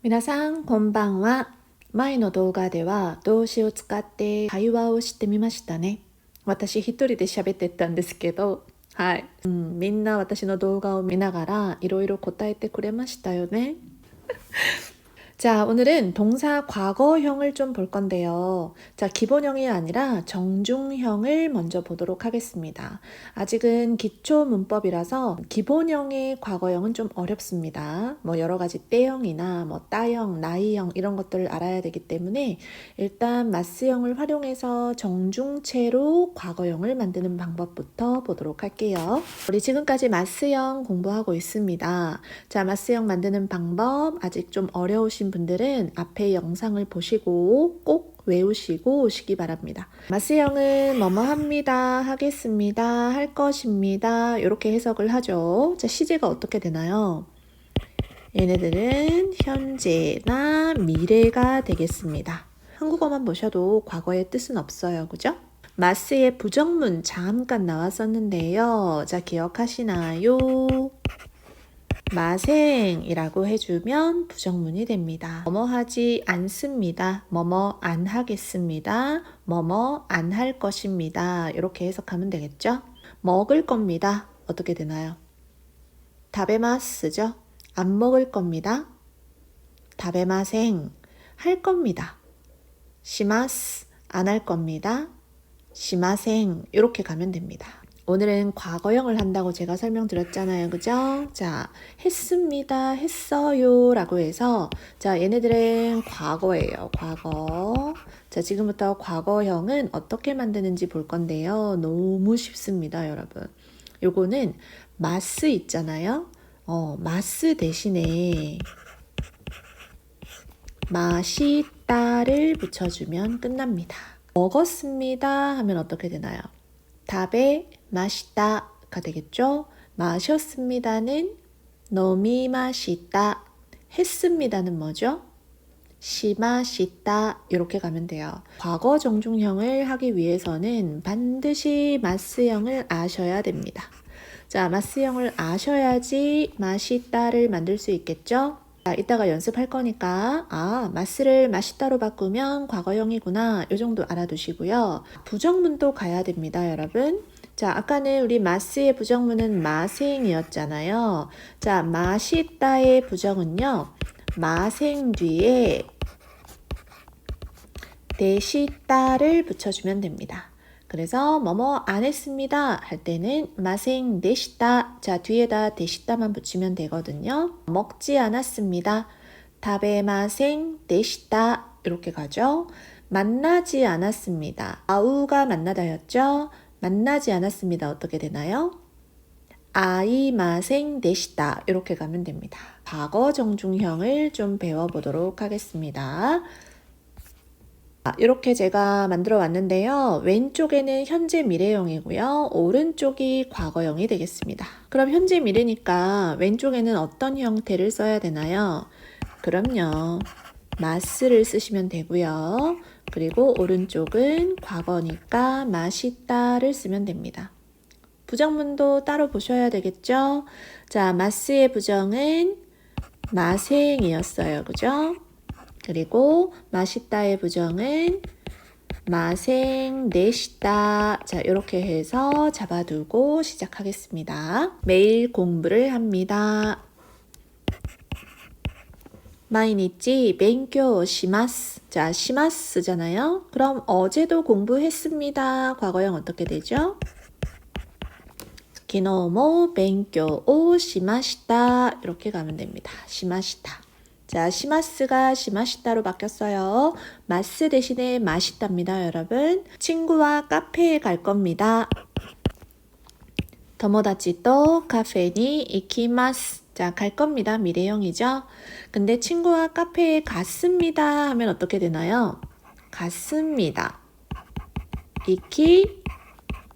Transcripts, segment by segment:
皆さん、こんばんは。前の動画では動詞を使って会話をしてみましたね。私一人で喋ってたんですけど、はい。みんな私の動画を見ながらいろいろ答えてくれましたよね。자, 오늘은 동사 과거형을 좀 볼 건데요. 자, 기본형이 아니라 정중형을 먼저 보도록 하겠습니다. 아직은 기초 문법이라서 기본형의 과거형은 좀 어렵습니다. 뭐 여러 가지 때형이나 뭐 따형, 나이형 이런 것들을 알아야 되기 때문에 일단 마스형을 활용해서 정중체로 과거형을 만드는 방법부터 보도록 할게요. 우리 지금까지 마스형 공부하고 있습니다. 자, 마스형 만드는 방법 아직 좀 어려우신 분들은 앞에 영상을 보시고 꼭 외우시고 오시기 바랍니다. 마스형은 뭐뭐 합니다, 하겠습니다, 할 것입니다 이렇게 해석을 하죠. 자, 시제가 어떻게 되나요? 얘네들은 현재나 미래가 되겠습니다. 한국어만 보셔도 과거의 뜻은 없어요. 그죠? 마스의 부정문 잠깐 나왔었는데요. 자, 기억하시나요? 마생이라고 해주면 부정문이 됩니다. 뭐뭐 하지 않습니다. 뭐뭐 안 하겠습니다. 뭐뭐 안 할 것입니다. 이렇게 해석하면 되겠죠? 먹을 겁니다. 어떻게 되나요? 다베마스죠? 안 먹을 겁니다. 다베마생 할 겁니다. 시마스 안 할 겁니다. 시마생 이렇게 가면 됩니다. 오늘은 과거형을 한다고 제가 설명드렸잖아요. 그죠? 자, 했습니다. 했어요. 라고 해서 자, 얘네들은 과거예요. 과거. 자, 지금부터 과거형은 어떻게 만드는지 볼 건데요. 너무 쉽습니다, 여러분. 요거는 마스 있잖아요. 마스 대신에 마시다를 붙여주면 끝납니다. 먹었습니다 하면 어떻게 되나요? 답에 맛있다가 되겠죠? 마셨습니다는 너미 맛있다. 했습니다는 뭐죠? 시마시다 이렇게 가면 돼요. 과거 정중형을 하기 위해서는 반드시 마스형을 아셔야 됩니다. 자, 마스형을 아셔야지 맛있다를 만들 수 있겠죠? 자, 이따가 연습할 거니까 마스를 맛있다로 바꾸면 과거형이구나 이 정도 알아두시고요. 부정문도 가야 됩니다, 여러분. 자, 아까는 우리 마스의 부정문은 마생이었잖아요. 자, 맛있다의 부정은요. 마생 뒤에 데시다를 붙여주면 됩니다. 그래서 뭐뭐 안 했습니다 할 때는 마생 데시다. 자, 뒤에다 데시다만 붙이면 되거든요. 먹지 않았습니다. 다베 마생 데시다 이렇게 가죠. 만나지 않았습니다. 아우가 만나다였죠. 만나지 않았습니다. 어떻게 되나요? 아이마생 데시다 이렇게 가면 됩니다. 과거 정중형을 좀 배워보도록 하겠습니다. 이렇게 제가 만들어 왔는데요. 왼쪽에는 현재 미래형이고요. 오른쪽이 과거형이 되겠습니다. 그럼 현재 미래니까 왼쪽에는 어떤 형태를 써야 되나요? 그럼요. 마스를 쓰시면 되고요. 그리고 오른쪽은 과거니까 맛있다를 쓰면 됩니다. 부정문도 따로 보셔야 되겠죠? 자, 마스의 부정은 마생이었어요. 그죠? 그리고 맛있다의 부정은 마생 내시다. 자, 이렇게 해서 잡아두고 시작하겠습니다. 매일 공부를 합니다. 毎日勉強します. 자, 시마스잖아요. 그럼 어제도 공부했습니다. 과거형 어떻게 되죠? 昨日も勉強をしました. 이렇게 가면 됩니다. 시마시다. 자, 시마스가 시마시다로 바뀌었어요. 마스 대신에 마시다입니다, 여러분. 친구와 카페에 갈 겁니다. 토모다치또 카페니 이키마스. 자, 갈 겁니다. 미래형이죠. 근데 친구와 카페에 갔습니다 하면 어떻게 되나요? 갔습니다. 이키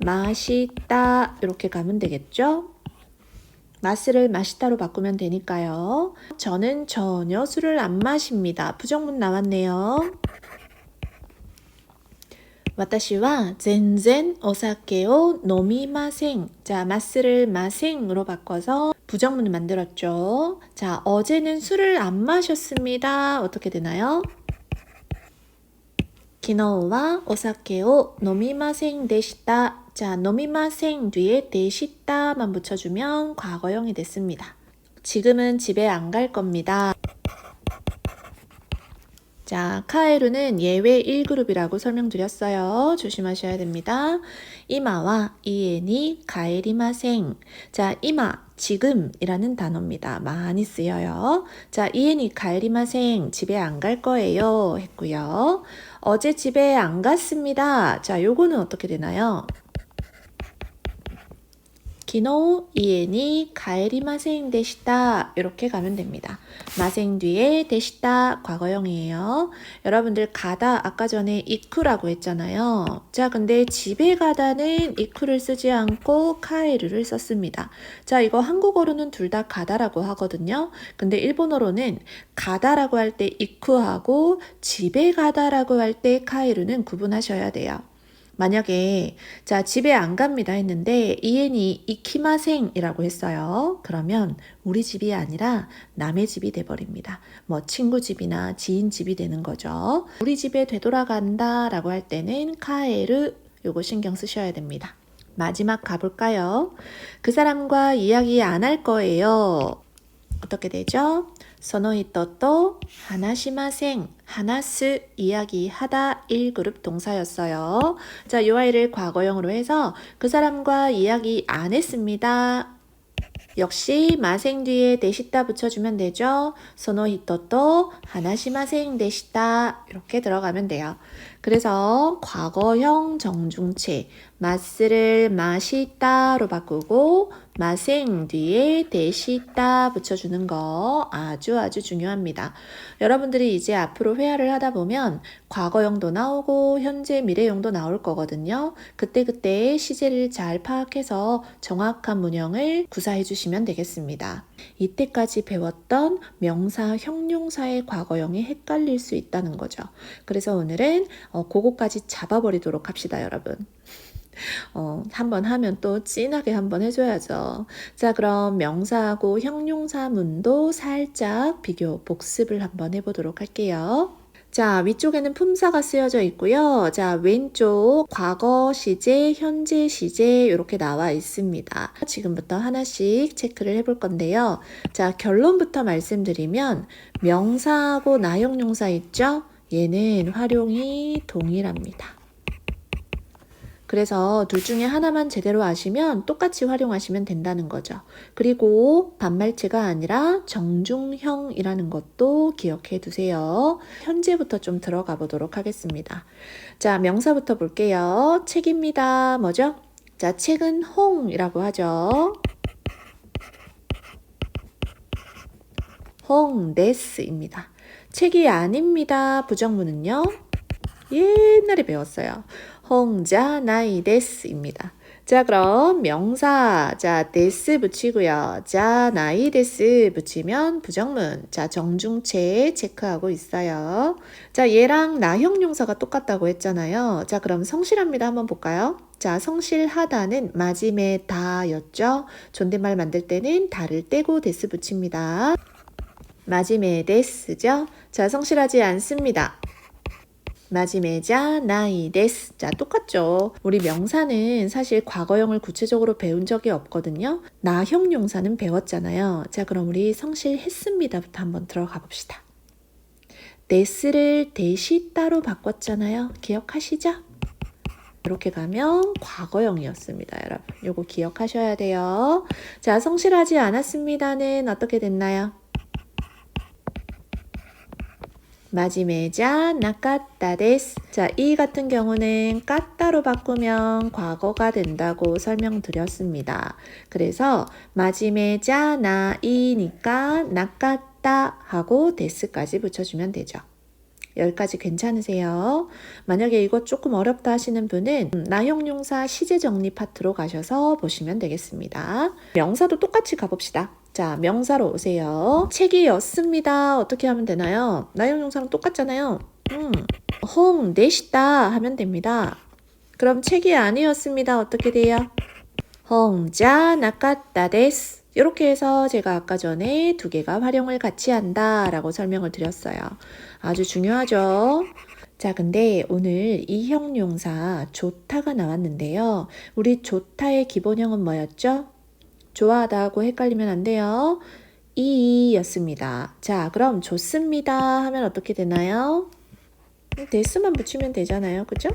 마시다 이렇게 가면 되겠죠? 마스를 마시다로 바꾸면 되니까요. 저는 전혀 술을 안 마십니다. 부정문 나왔네요. 私は全然お酒を飲みません. 자, 마스를 마생으로 바꿔서 부정문을 만들었죠. 자, 어제는 술을 안 마셨습니다. 어떻게 되나요? 昨日はお酒を飲みませんでした. 자, 飲みません 뒤에 でした 만 붙여주면 과거형이 됐습니다. 지금은 집에 안 갈 겁니다. 자, 카에루는 예외 1그룹이라고 설명드렸어요. 조심하셔야 됩니다. 이마와 이엔이 가에리마생. 자, 이마, 지금이라는 단어입니다. 많이 쓰여요. 자, 이엔이 가에리마생, 집에 안 갈 거예요. 했고요. 어제 집에 안 갔습니다. 자, 요거는 어떻게 되나요? 昨日家に帰りませんでした. 이렇게 가면 됩니다. 마생 뒤에 되시다 과거형이에요. 여러분들 가다 아까 전에 이쿠라고 했잖아요. 자, 근데 집에 가다는 이쿠를 쓰지 않고 카에르를 썼습니다. 자, 이거 한국어로는 둘 다 가다라고 하거든요. 근데 일본어로는 가다라고 할 때 이쿠하고 집에 가다라고 할 때 카에르는 구분하셔야 돼요. 만약에 자 집에 안 갑니다 했는데 이엔이 이키마생이라고 했어요. 그러면 우리 집이 아니라 남의 집이 돼버립니다. 뭐 친구 집이나 지인 집이 되는 거죠. 우리 집에 되돌아간다 라고 할 때는 카에르 요거 신경 쓰셔야 됩니다. 마지막 가볼까요? 그 사람과 이야기 안 할 거예요. 어떻게 되죠? その人と話しません. 하나스 이야기하다 1그룹 동사였어요. 자, 이 아이를 과거형으로 해서 그 사람과 이야기 안 했습니다. 역시 마생 뒤에 되시다 붙여주면 되죠. その人と話しませんでした. 이렇게 들어가면 돼요. 그래서 과거형 정중체 마스를 마시다로 바꾸고 마생 뒤에 되시다 붙여주는 거 아주 중요합니다. 여러분들이 이제 앞으로 회화를 하다 보면 과거형도 나오고 현재 미래형도 나올 거거든요. 그때 시제를 잘 파악해서 정확한 문형을 구사해 주시면 되겠습니다. 이때까지 배웠던 명사, 형용사의 과거형이 헷갈릴 수 있다는 거죠. 그래서 오늘은 그거까지 잡아버리도록 합시다, 여러분. 한번 하면 또 진하게 한번 해줘야죠. 자, 그럼 명사하고 형용사문도 살짝 비교 복습을 한번 해보도록 할게요. 자, 위쪽에는 품사가 쓰여져 있고요. 자, 왼쪽 과거 시제, 현재 시제 이렇게 나와 있습니다. 지금부터 하나씩 체크를 해볼 건데요. 자, 결론부터 말씀드리면 명사하고 나형용사 있죠? 얘는 활용이 동일합니다. 그래서 둘 중에 하나만 제대로 아시면 똑같이 활용하시면 된다는 거죠. 그리고 반말체가 아니라 정중형이라는 것도 기억해 두세요. 현재부터 좀 들어가 보도록 하겠습니다. 자, 명사부터 볼게요. 책입니다. 뭐죠? 자, 책은 홍이라고 하죠. 홍데스입니다. 책이 아닙니다. 부정문은요. 옛날에 배웠어요. 홍자 나이 데스입니다. 자, 그럼 명사 자 데스 붙이고요. 자 나이 데스 붙이면 부정문. 자, 정중체 체크하고 있어요. 자, 얘랑 나형용사가 똑같다고 했잖아요. 자, 그럼 성실합니다 한번 볼까요? 자, 성실하다는 마지막에 다였죠. 존댓말 만들 때는 다를 떼고 데스 붙입니다. 마지막에 데스죠. 자, 성실하지 않습니다. 마지메자 나이 데스. 자, 똑같죠. 우리 명사는 사실 과거형을 구체적으로 배운 적이 없거든요. 나형용사는 배웠잖아요. 자, 그럼 우리 성실했습니다부터 한번 들어가 봅시다. 데스를 데시다로 바꿨잖아요. 기억하시죠? 이렇게 가면 과거형이었습니다, 여러분. 요거 기억하셔야 돼요. 자, 성실하지 않았습니다는 어떻게 됐나요? 마지메자 나까따 데스. 자, 이 같은 경우는 까따로 바꾸면 과거가 된다고 설명드렸습니다. 그래서 마지메자 나이니까 나까따 하고 데스까지 붙여주면 되죠. 여기까지 괜찮으세요? 만약에 이거 조금 어렵다 하시는 분은 나형용사 시제 정리 파트로 가셔서 보시면 되겠습니다. 명사도 똑같이 가봅시다. 자, 명사로 오세요. 책이었습니다. 어떻게 하면 되나요? 나형용사랑 똑같잖아요. 홍 내시다 하면 됩니다. 그럼 책이 아니었습니다. 어떻게 돼요? 홍자 나까따 데스. 이렇게 해서 제가 아까 전에 두 개가 활용을 같이 한다 라고 설명을 드렸어요. 아주 중요하죠. 자, 근데 오늘 이 형용사 좋다가 나왔는데요. 우리 좋다의 기본형은 뭐였죠? 좋아하다고 헷갈리면 안 돼요. 이였습니다. 자, 그럼 좋습니다 하면 어떻게 되나요? 데스만 붙이면 되잖아요. 그죠?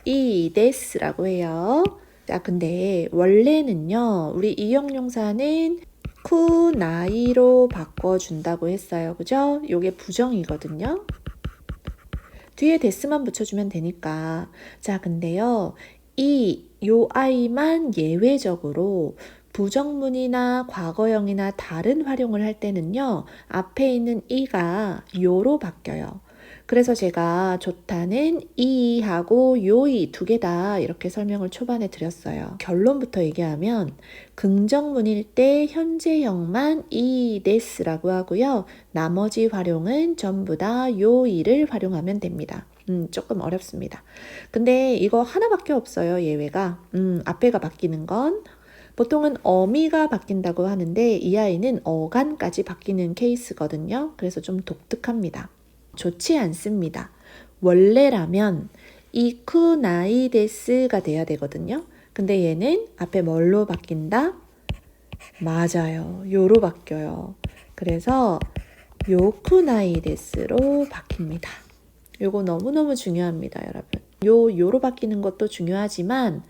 이 데스라고 해요. 자, 근데 원래는요, 우리 이 형용사는 쿠나이로 바꿔준다고 했어요. 그죠? 요게 부정이거든요. 뒤에 데스만 붙여주면 되니까. 자, 근데요, 요 아이만 예외적으로 부정문이나 과거형이나 다른 활용을 할 때는요, 앞에 있는 이가 요로 바뀌어요. 그래서 제가 좋다는 이하고 요이 두 개다 이렇게 설명을 초반에 드렸어요. 결론부터 얘기하면 긍정문일 때 현재형만 이데스라고 하고요. 나머지 활용은 전부 다 요이를 활용하면 됩니다. 조금 어렵습니다. 근데 이거 하나밖에 없어요. 예외가. 앞에가 바뀌는 건 보통은 어미가 바뀐다고 하는데 이 아이는 어간까지 바뀌는 케이스거든요. 그래서 좀 독특합니다. 좋지 않습니다. 원래라면 이쿠나이데스가 돼야 되거든요. 근데 얘는 앞에 뭘로 바뀐다? 맞아요. 요로 바뀌어요. 그래서 요쿠나이데스로 바뀝니다. 요거 너무너무 중요합니다, 여러분. 요로 바뀌는 것도 중요하지만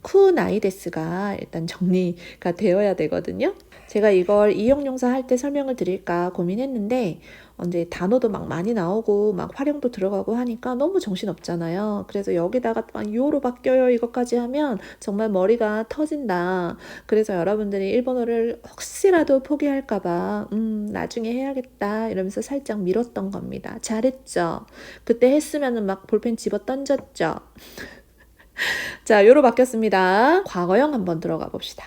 쿠나이데스가 일단 정리가 되어야 되거든요. 제가 이걸 이형용사 할 때 설명을 드릴까 고민했는데 이제 단어도 막 많이 나오고 막 활용도 들어가고 하니까 너무 정신없잖아요. 그래서 여기다가 막 요로 바뀌어요 이것까지 하면 정말 머리가 터진다. 그래서 여러분들이 일본어를 혹시라도 포기할까봐 나중에 해야겠다 이러면서 살짝 미뤘던 겁니다. 잘했죠? 그때 했으면은 막 볼펜 집어 던졌죠? 자, 요로 바뀌었습니다. 과거형 한번 들어가 봅시다.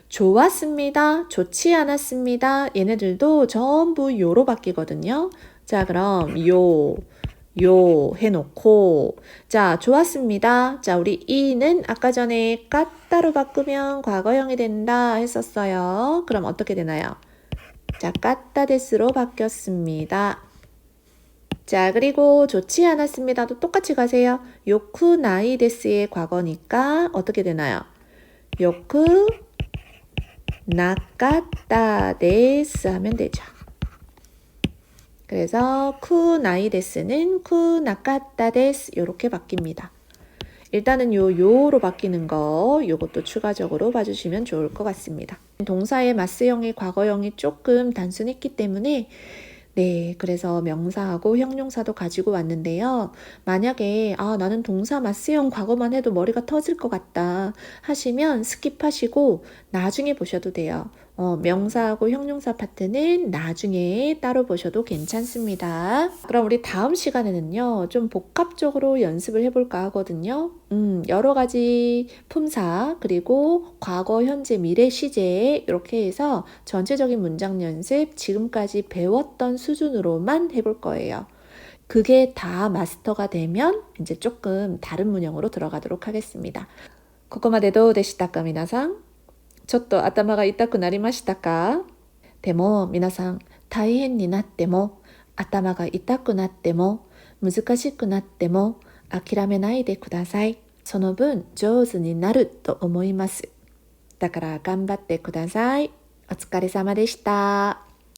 좋았습니다. 좋지 않았습니다. 얘네들도 전부 요로 바뀌거든요. 자, 그럼 요 해놓고 자, 좋았습니다. 자, 우리 이는 아까 전에 까따로 바꾸면 과거형이 된다 했었어요. 그럼 어떻게 되나요? 자, 까따데스로 바뀌었습니다. 자, 그리고 좋지 않았습니다도 똑같이 가세요. 요쿠 나이데스의 과거니까 어떻게 되나요? 요쿠 나까따 데스 하면 되죠. 그래서 쿠 나이데스는 쿠 나까따 데스 이렇게 바뀝니다. 일단은 요로 바뀌는 거 요것도 추가적으로 봐주시면 좋을 것 같습니다. 동사의 마스형의 과거형이 조금 단순했기 때문에 네, 그래서 명사하고 형용사도 가지고 왔는데요. 만약에 나는 동사 마스형 과거만 해도 머리가 터질 것 같다 하시면 스킵하시고 나중에 보셔도 돼요. 명사하고 형용사 파트는 나중에 따로 보셔도 괜찮습니다. 그럼 우리 다음 시간에는요, 좀 복합적으로 연습을 해볼까 하거든요. 여러 가지 품사, 그리고 과거, 현재, 미래, 시제 이렇게 해서 전체적인 문장 연습 지금까지 배웠던 수준으로만 해볼 거예요. 그게 다 마스터가 되면 이제 조금 다른 문형으로 들어가도록 하겠습니다. ここまでどうでしたか皆さんちょっと頭が痛くなりましたかでも皆さん大変になっても頭が痛くなっても難しくなっても諦めないでください。その分上手になると思います。だから頑張ってください。お疲れ様でした。